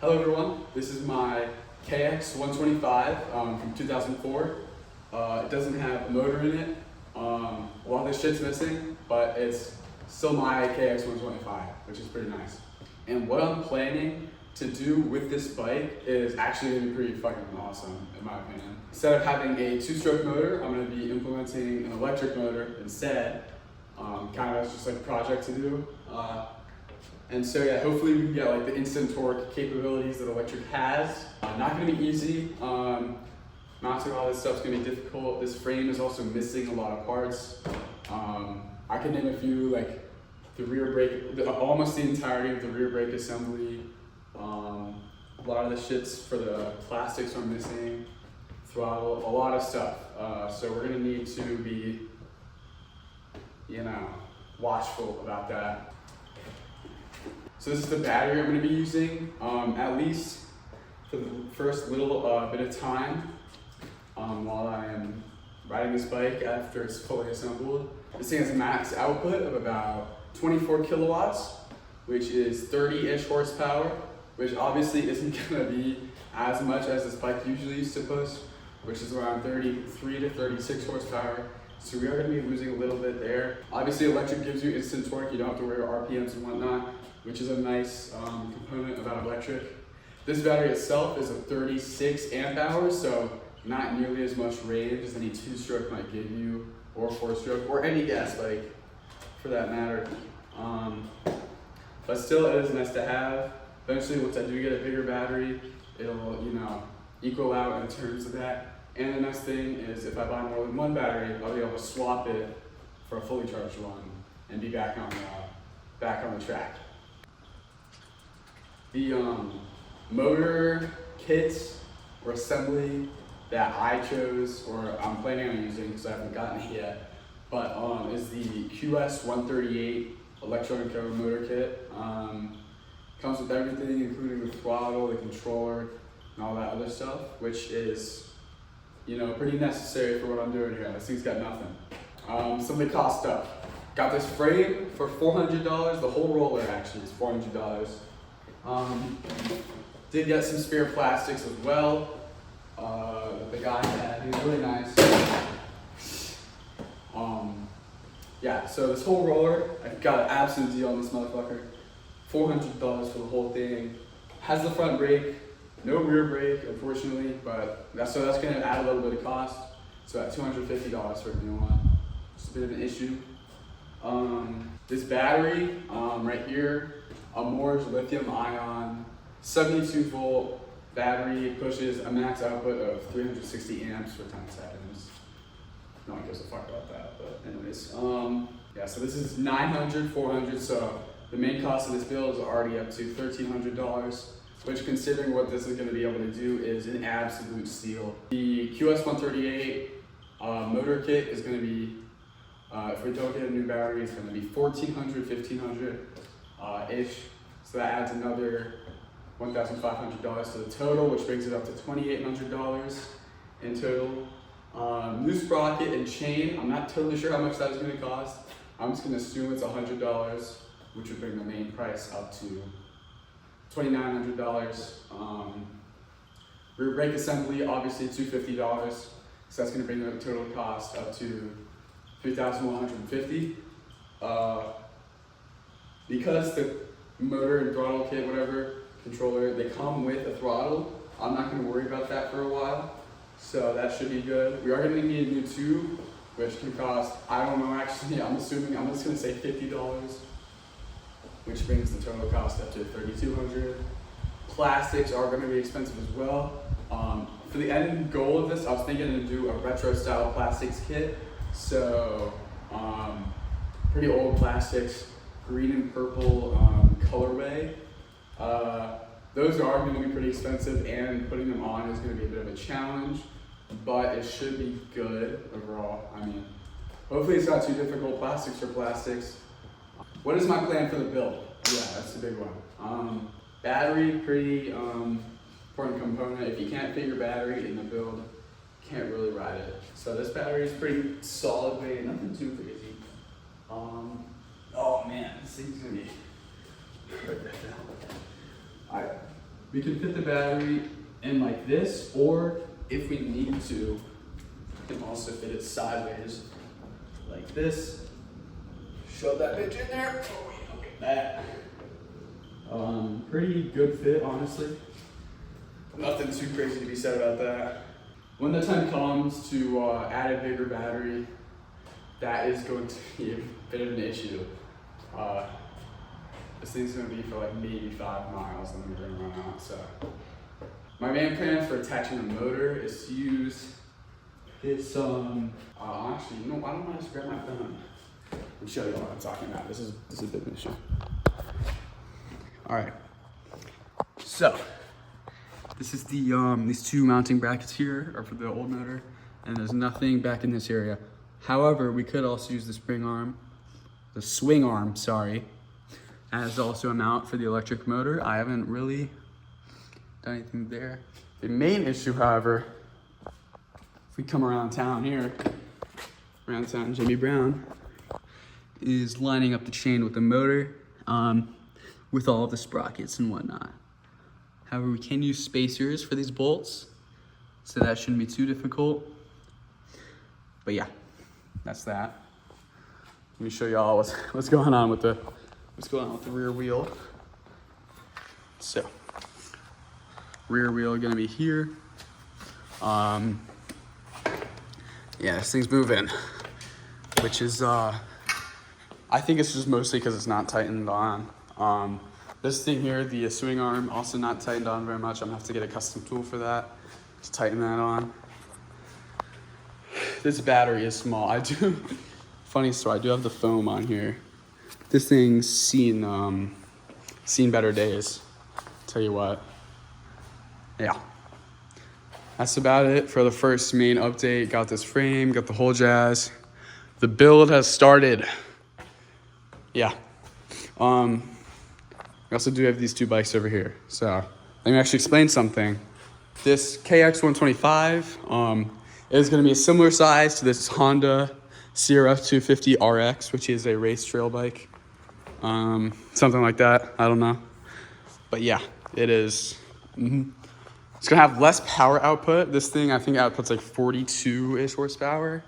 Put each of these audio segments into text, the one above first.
Hello everyone, this is my KX125 from 2004. It doesn't have a motor in it. A lot of this shit's missing, but it's still my KX125, which is pretty nice. And what I'm planning to do with this bike is actually going to be pretty fucking awesome, in my opinion. Instead of having a two-stroke motor, I'm going to be implementing an electric motor instead. Kind of as just like a project to do. And so yeah, hopefully we can get like the instant torque capabilities that electric has. Not gonna be easy. Mounting all this stuff's gonna be difficult. This frame is also missing a lot of parts. I can name a few, like the rear brake, almost the entirety of the rear brake assembly. A lot of the shits for the plastics are missing. Throttle, a lot of stuff. So we're gonna need to be, watchful about that. So this is the battery I'm going to be using, at least for the first little bit of time while I am riding this bike after it's fully assembled. This thing has a max output of about 24 kilowatts, which is 30-ish horsepower, which obviously isn't going to be as much as this bike usually used to push, which is around 33 to 36 horsepower. So we are going to be losing a little bit there. Obviously electric gives you instant torque, you don't have to worry about RPMs and whatnot, which is a nice component about electric. This battery itself is a 36 amp hours, so not nearly as much range as any two-stroke might give you, or four-stroke, or any gas bike for that matter. But still, it is nice to have. Eventually, once I do get a bigger battery, it'll equal out in terms of that. And the next thing is, if I buy more than one battery, I'll be able to swap it for a fully charged one and be back on the track. The motor kits or assembly that I chose, or I'm planning on using because I haven't gotten it yet, but is the QS128 Electro and Co motor kit. Comes with everything, including the throttle, the controller, and all that other stuff, which is pretty necessary for what I'm doing here. This thing's got nothing. Some of the cost stuff. Got this frame for $400. The whole roller actually is $400. Did get some spare plastics as well. The guy had, he was really nice. Yeah, so this whole roller, I got an absolute deal on this motherfucker. $400 for the whole thing. Has the front brake, no rear brake, unfortunately, but that's going to add a little bit of cost. So at $250 for a new one. Just a bit of an issue. This battery right here, Amorge lithium-ion, 72-volt battery, pushes a max output of 360 amps for 10 seconds. No one gives a fuck about that, but anyways. Yeah, so this is $900, $400, so the main cost of this build is already up to $1,300. Which, considering what this is going to be able to do, is an absolute steal. The QS128 motor kit is going to be, if we don't get a new battery, it's going to be $1,400, $1,500-ish. So that adds another $1,500 to the total, which brings it up to $2,800 in total. New sprocket and chain, I'm not totally sure how much that is going to cost. I'm just going to assume it's $100, which would bring the main price up to $2,900. Rear brake assembly, obviously $250, so that's going to bring the total cost up to $3,150. Because the motor and throttle kit, whatever, controller, they come with a throttle, I'm not going to worry about that for a while, so that should be good. We are going to need a new tube, which can cost, I don't know actually, I'm just going to say $50. Which brings the total cost up to $3,200. Plastics are going to be expensive as well. For the end goal of this, I was thinking to do a retro style plastics kit. So pretty old plastics, green and purple colorway. Those are going to be pretty expensive, and putting them on is going to be a bit of a challenge, but it should be good overall. I mean, hopefully it's not too difficult. Plastics are plastics. What is my plan for the build? Yeah, that's the big one. Battery, pretty important component. If you can't fit your battery in the build, you can't really ride it. So this battery is pretty solid weight, nothing too crazy. Oh man, this thing's gonna be. Alright, we can fit the battery in like this, or if we need to, we can also fit it sideways like this. Shove that bitch in there. Oh wait, look at that. Pretty good fit, honestly. Nothing too crazy to be said about that. When the time comes to add a bigger battery, that is going to be a bit of an issue. This thing's gonna be for like maybe 5 miles and then we're gonna run out, so. My main plan for attaching the motor is to use this, actually, you know, I don't want to just grab my phone and show you what I'm talking about. This is a big issue. All right, so this is the, these 2 mounting brackets here are for the old motor, and there's nothing back in this area. However, we could also use the swing arm, sorry, as also a mount for the electric motor. I haven't really done anything there. The main issue, however, if we come around town here, around town Jimmy Brown, is lining up the chain with the motor, with all of the sprockets and whatnot. However, we can use spacers for these bolts, so that shouldn't be too difficult. But yeah, that's that. Let me show y'all what's going on with the rear wheel. So, rear wheel gonna be here. Yeah, this thing's moving, which is I think it's just mostly because it's not tightened on. This thing here, the swing arm, also not tightened on very much. I'm gonna have to get a custom tool for that to tighten that on. This battery is small. Funny story, I do have the foam on here. This thing's seen better days, tell you what. Yeah, that's about it for the first main update. Got this frame, got the whole jazz. The build has started. Yeah. We also do have these 2 bikes over here. So let me actually explain something. This KX125 is gonna be a similar size to this Honda CRF 250 RX, which is a race trail bike. Something like that, I don't know. But yeah, it is. It's gonna have less power output. This thing, I think, outputs like 42-ish horsepower.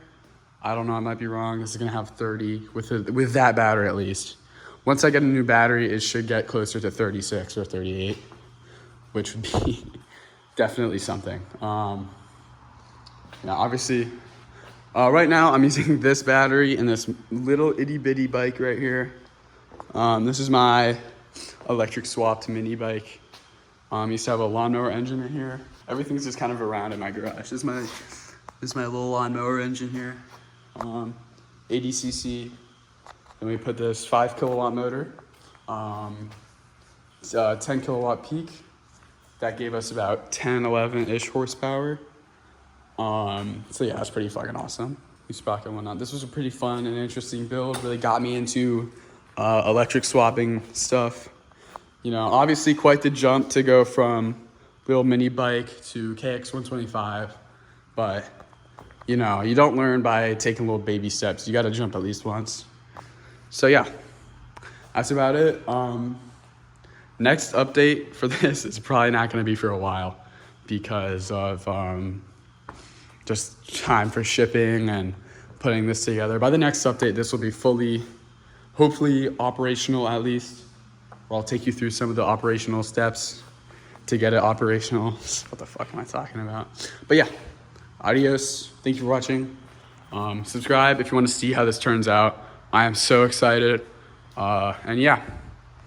I don't know, I might be wrong. This is gonna have 30 with that battery at least. Once I get a new battery, it should get closer to 36 or 38, which would be definitely something. Now, obviously, right now I'm using this battery in this little itty bitty bike right here. This is my electric swapped mini bike. Used to have a lawnmower engine in here. Everything's just kind of around in my garage. This is my little lawnmower engine here. 80cc. Then we put this 5 kilowatt motor. It's a 10 kilowatt peak. That gave us about 10, 11-ish horsepower. So yeah, that's pretty fucking awesome. We sprocket and whatnot. This was a pretty fun and interesting build. Really got me into electric swapping stuff. You know, obviously quite the jump to go from little mini bike to KX125, but you know, you don't learn by taking little baby steps. You got to jump at least once. So yeah, that's about it. Next update for this is probably not going to be for a while because of just time for shipping and putting this together. By the next update, this will be fully, hopefully operational at least. I'll take you through some of the operational steps to get it operational. What the fuck am I talking about? But yeah, adios. Thank you for watching. Subscribe if you want to see how this turns out. I am so excited. And yeah.